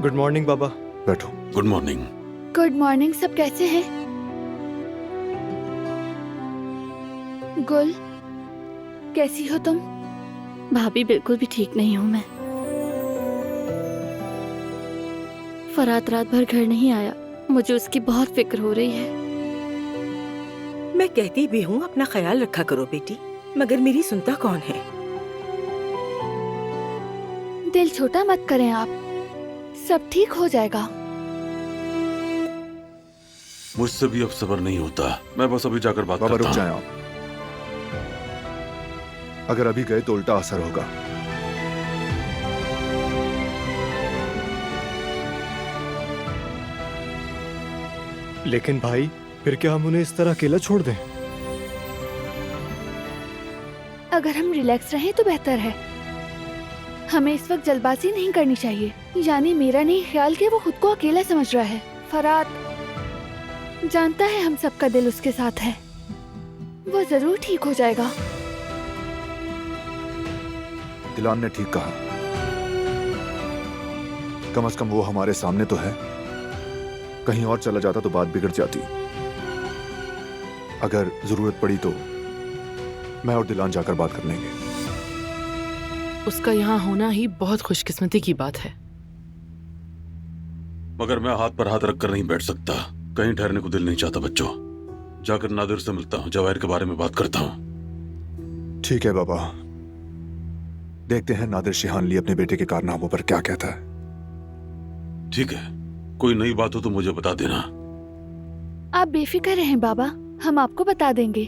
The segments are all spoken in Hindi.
गुड मॉर्निंग बाबा। बैठो। Good morning. Good morning. सब कैसे हैं? गुल, कैसी हो तुम? भाभी बिल्कुल भी ठीक नहीं हूँ मैं। फरात रात भर घर नहीं आया, मुझे उसकी बहुत फिक्र हो रही है। मैं कहती भी हूँ अपना ख्याल रखा करो बेटी, मगर मेरी सुनता कौन है? दिल छोटा मत करें आप, सब ठीक हो जाएगा। मुझसे भी अब सब्र नहीं होता, मैं बस अभी जाकर बात बाबा करता रुक हूँ। जाएं आप। अगर अभी गए तो उल्टा असर होगा। लेकिन भाई, फिर क्या हम उन्हें इस तरह अकेला छोड़ दें? अगर हम रिलैक्स रहें तो बेहतर है। हमें इस वक्त जल्दबाजी नहीं करनी चाहिए। यानी मेरा नहीं ख्याल कि वो खुद को अकेला समझ रहा है। फरात जानता है हम सबका दिल उसके साथ है, वो जरूर ठीक हो जाएगा। दिलान ने ठीक कहा, कम से कम वो हमारे सामने तो है। कहीं और चला जाता तो बात बिगड़ जाती। अगर जरूरत पड़ी तो मैं और दिलान जाकर बात कर लेंगे। उसका यहाँ होना ही बहुत खुशकिस्मती की बात है। मगर मैं हाथ पर हाथ रखकर नहीं बैठ सकता। कहीं ठहरने को दिल नहीं चाहता। बच्चों, जाकर नादिर से मिलता हूँ, जवाहिर के बारे में बात करता हूँ। ठीक है बाबा, देखते हैं नादिर शिहानली अपने बेटे के कारनामों पर क्या कहता है। ठीक है, कोई नई बात हो तो मुझे बता देना। आप बेफिक्र रहें बाबा, हम आपको बता देंगे।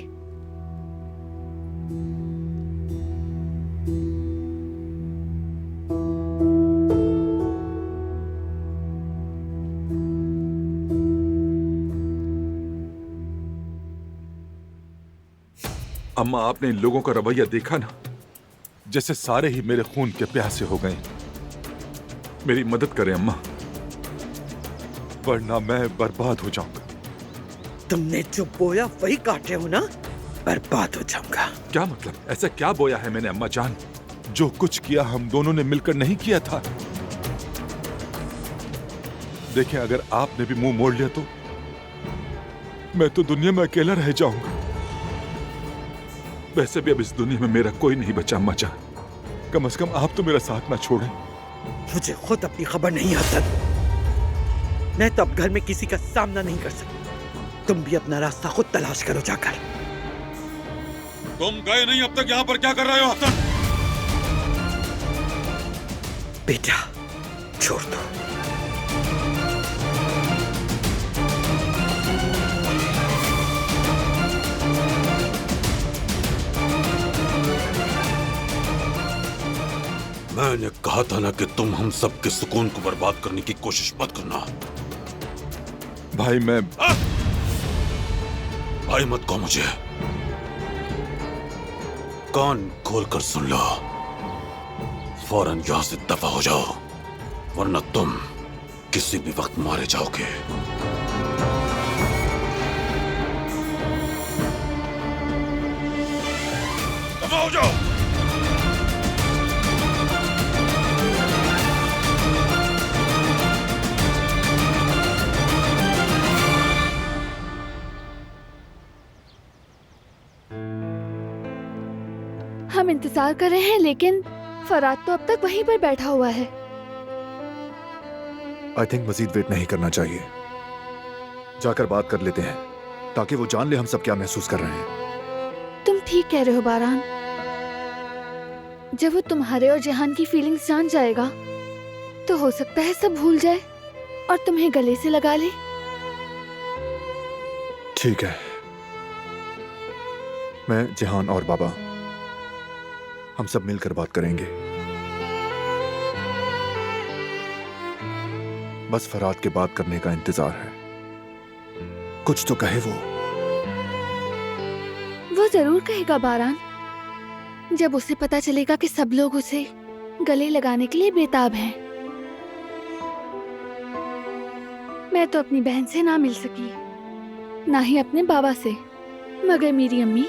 अम्मा, आपने इन लोगों का रवैया देखा ना, जैसे सारे ही मेरे खून के प्यासे हो गए। मेरी मदद करें अम्मा, वरना मैं बर्बाद हो जाऊंगा। तुमने जो बोया वही काटे हो ना, बर्बाद हो जाऊंगा। क्या मतलब? ऐसा क्या बोया है मैंने अम्मा जान? जो कुछ किया हम दोनों ने मिलकर नहीं किया था। देखें, अगर आपने भी मुंह मोड़ लिया तो मैं तो दुनिया में अकेला रह जाऊंगा। वैसे भी अब इस दुनिया में मेरा कोई नहीं बचा अम्मा जान। कम से कम आप तो मेरा साथ ना छोड़ें। मुझे खुद अपनी खबर नहीं हसन। मैं तो अब घर में किसी का सामना नहीं कर सकती। तुम भी अपना रास्ता खुद तलाश करो जाकर। तुम गए नहीं अब तक, यहाँ पर क्या कर रहे हो हसन? बेटा छोड़ दो। मैंने कहा था ना कि तुम हम सबके सुकून को बर्बाद करने की कोशिश मत करना। भाई मैं भाई मत कहो मुझे। कान खोलकर सुन लो, फौरन यहां से दफा हो जाओ, वरना तुम किसी भी वक्त मारे जाओगे। दफा हो जाओ। हम इंतजार कर रहे हैं, लेकिन फरात तो अब तक वहीं पर बैठा हुआ है। आई थिंक मजीद वेट नहीं करना चाहिए। जाकर बात कर लेते हैं ताकि वो जान ले हम सब क्या महसूस कर रहे हैं। तुम ठीक कह रहे हो बारान। जब वो तुम्हारे और जहान की फीलिंग्स जान जाएगा तो हो सकता है सब भूल जाए और तुम्हें गले से लगा ले। ठीक है, मैं जहान और बाबा हम सब मिलकर बात करेंगे। बस फरात के बात करने का इंतजार है। कुछ तो कहे वो जरूर कहेगा बारान, जब उसे पता चलेगा कि सब लोग उसे गले लगाने के लिए बेताब हैं। मैं तो अपनी बहन से ना मिल सकी, ना ही अपने बाबा से, मगर मेरी अम्मी,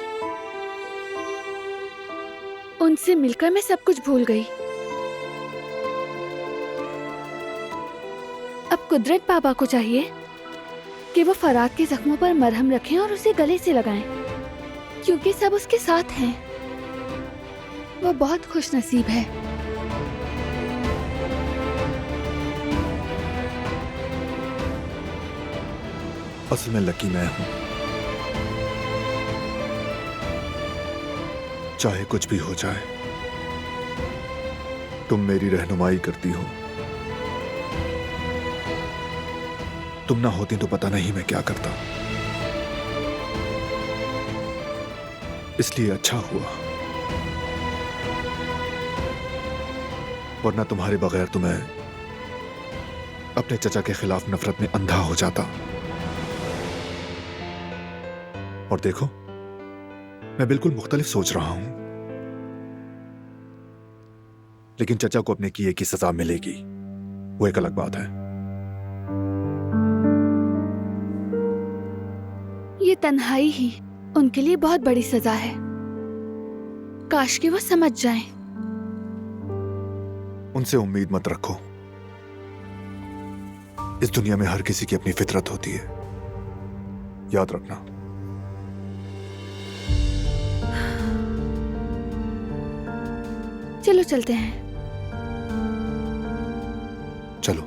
उनसे मिलकर मैं सब कुछ भूल गई। कुदरत पापा को चाहिए कि वो फरात के जख्मों पर मरहम रखें और उसे गले से लगाएं, क्योंकि सब उसके साथ हैं। वो बहुत खुश नसीब है। असल में लकी मैं हूं। चाहे कुछ भी हो जाए, तुम मेरी रहनुमाई करती हो। तुम ना होती तो पता नहीं मैं क्या करता। इसलिए अच्छा हुआ, वरना तुम्हारे बगैर तो मैं अपने चचा के खिलाफ नफरत में अंधा हो जाता। और देखो, मैं बिल्कुल मुख्तलिफ सोच रहा हूं, लेकिन चचा को अपने किए की सजा मिलेगी, वो एक अलग बात है। ये तन्हाई ही उनके लिए बहुत बड़ी सजा है। काश कि वो समझ जाएं। उनसे उम्मीद मत रखो। इस दुनिया में हर किसी की अपनी फितरत होती है, याद रखना। चलो चलते हैं। चलो।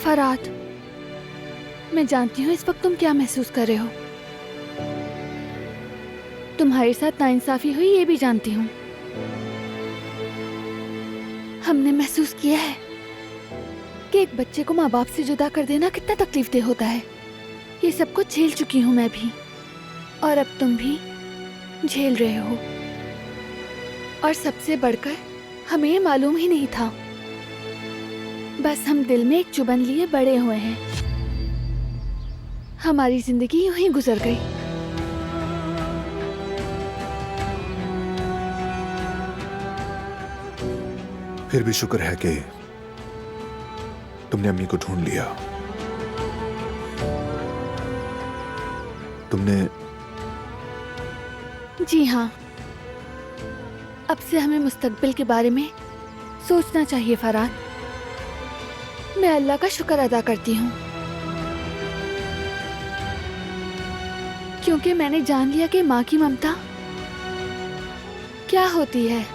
फरात, मैं जानती हूँ इस वक्त तुम क्या महसूस कर रहे हो। तुम्हारे साथ नाइंसाफी हुई ये भी जानती हूँ। हमने महसूस किया है कि एक बच्चे को माँ बाप से जुदा कर देना कितना तकलीफदेह होता है। ये सब कुछ झेल चुकी हूँ मैं भी, और अब तुम भी झेल रहे हो। और सबसे बढ़कर हमें ये मालूम ही नहीं था। बस हम दिल में एक चुभन लिए बड़े हुए हैं। हमारी जिंदगी यूं ही गुजर गई। फिर भी शुक्र है कि तुमने अम्मी को ढूंढ लिया। तुमने। जी हाँ, अब से हमें मुस्तकबिल के बारे में सोचना चाहिए फरात। मैं अल्लाह का शुक्र अदा करती हूँ, क्योंकि मैंने जान लिया कि माँ की ममता क्या होती है।